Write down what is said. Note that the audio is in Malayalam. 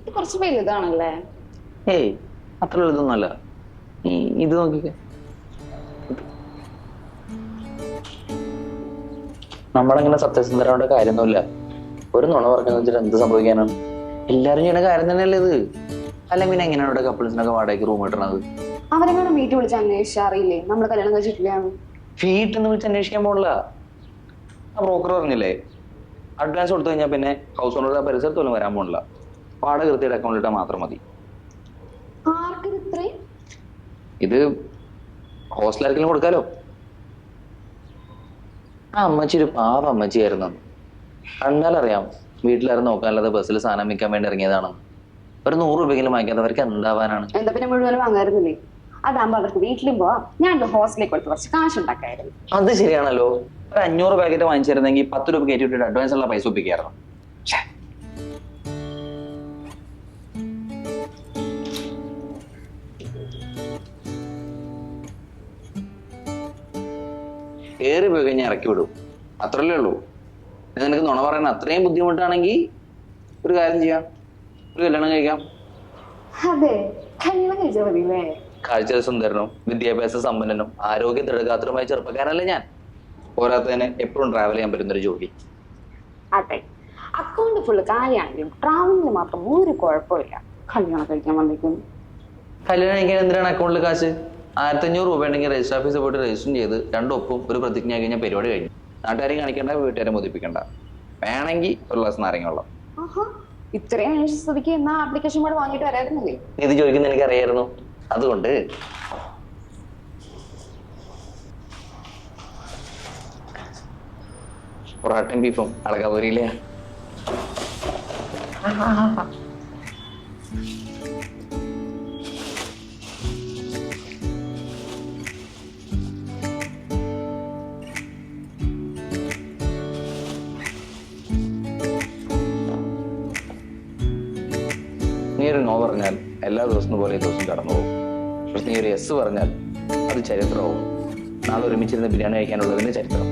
ഇത് കുറച്ച് വലുതാണല്ലേ? ഏയ് അത്ര വലുതൊന്നുമല്ല. ഈ ഇത് നോക്കിക്കേ. നമ്മളങ്ങനെ സത്യസന്ധരാവേണ്ട കാര്യമൊന്നുമില്ല. ഒരു നുണ പറഞ്ഞു വെച്ചിട്ട് എന്ത് സംഭവിക്കാനാണ്? എല്ലാരും ചെയ്യുന്ന കാര്യം തന്നെയല്ലേ ഇത്. അല്ലെങ്കിൽ പിന്നെ എങ്ങനെയാണ് ഇവിടെ കപ്പിൾസിനൊക്കെ വാടകയ്ക്ക് റൂം കിട്ടണത്? അവരെങ്ങനെ വീട്ടിൽ വിളിച്ച് അന്വേഷിച്ചാ അറിയില്ലേ നമ്മള് കല്യാണം കഴിച്ചിട്ടില്ലാന്ന്? വീട്ടിൽ നിന്ന് വിളിച്ച് അന്വേഷിക്കാൻ പോണില്ല. ആ ബ്രോക്കർ പറഞ്ഞില്ലേ, അഡ്വാൻസ് കൊടുത്തു കഴിഞ്ഞാൽ പിന്നെ ഹൗസ് ഓണറുടെ പരിസരത്തൊന്നും വരാൻ പോണില്ല. വാടക കൃത്യയുടെ അക്കൗണ്ടിൽ ഇട്ടാൽ മാത്രം മതി. ആർക്കിത് ഇത്രയും? ഇത് ഹോസ്റ്റലാർക്കെങ്കിലും കൊടുക്കാലോ. ആ അമ്മച്ചി ഒരു പാവ അമ്മച്ചിയായിരുന്നു. കണ്ടാലറിയാം വീട്ടിലാരും നോക്കാനല്ലാതെ ബസ്സിൽ സാധനം വിൽക്കാൻ വേണ്ടി ഇറങ്ങിയതാണ്. ഒരു 100 രൂപയെങ്കിലും വാങ്ങിക്കാത്തവർക്ക് എന്താവാനാണ്? എന്താ പിന്നെ മുഴുവനും വാങ്ങാറുന്നില്ലേ? അതാകുമ്പോ അവർക്ക് വീട്ടിലും പോവാം, ഞാൻ ഹോസ്റ്റലിലേക്ക് കൊടുത്ത് കുറച്ച് കാശ് ഉണ്ടാക്കായിരുന്നു. അത് ശരിയാണല്ലോ. ഒരു 500 പാക്കറ്റ് വാങ്ങിച്ചിരുന്നെങ്കിൽ 10 രൂപ കയറ്റി വിട്ടിട്ട് അഡ്വാൻസ് ഉള്ള പൈസ ഒപ്പിക്കായിരുന്നു. ഏറി പോയി കഴിഞ്ഞാൽ ഇറക്കി വിടും, അത്രല്ലേ ഉള്ളൂ. നിനക്ക് നുണ പറയാൻ അത്രയും ബുദ്ധിമുട്ടാണെങ്കിൽ ഒരു കാര്യം ചെയ്യാം, ഒരു കല്യാണം കഴിക്കാം. അതെ, കല്യാണം കഴിച്ചാൽ മതിയല്ലേ? കാഴ്ച സുന്ദരനും വിദ്യാഭ്യാസ സമ്പന്നനും ആരോഗ്യ ദൃഢഗാത്രമായ ചെറുപ്പക്കാരനല്ലേ ഞാൻ. പോരാത്തതിന് എപ്പോഴും ട്രാവൽ ചെയ്യാൻ പറ്റുന്നൊരു ജോലി. അതെ, അക്കൗണ്ട് ഫുള്ള് കാലിയാണെങ്കിലും ട്രാവലിംഗിന് മാത്രം ഒരു കുഴപ്പമില്ല. കല്യാണം കഴിക്കാൻ വന്നിരിക്കുന്നു. കല്യാണം കഴിക്കാൻ എന്തിനാണ് അക്കൗണ്ടിൽ കാശ്? 1500 രൂപ ഉണ്ടെങ്കിൽ രജിസ്റ്റർ ഓഫീസിൽ പോയിട്ട് രജിസ്റ്റർ ചെയ്ത് 2 ഒപ്പും ഒരു പ്രതിജ്ഞ കഴിഞ്ഞാൽ പരിപാടി കഴിഞ്ഞു. നാട്ടുകാരെയും കാണിക്കേണ്ട, വീട്ടുകാരെ ബോധിപ്പിക്കണ്ട. വേണമെങ്കിൽ ഒരു ഗ്ലാസ് നാരങ്ങ വെള്ളം. ഇത്രയും അന്വേഷിച്ചതിക്ക് എന്നാ ആപ്ലിക്കേഷൻ കൂടെ വാങ്ങിയിട്ട് വരായിരുന്നില്ലേ? ഇത് ചോദിക്കുന്ന എനിക്ക് അറിയായിരുന്നു. അതുകൊണ്ട് പൊറാട്ടയും ബീഫും അളകാപുരിയിലെ നീ ഒരു നോ പറഞ്ഞാൽ എല്ലാ ദിവസവും പോലെ ഈ ദിവസം കടന്നു പോകും. പക്ഷെ നീ ഒരു യെസ് പറഞ്ഞാൽ അത് ചരിത്രമാവും. നാളെ ഒരുമിച്ചിരുന്ന് ബിരിയാണി കഴിക്കാനുള്ളതിന്റെ ചരിത്രം.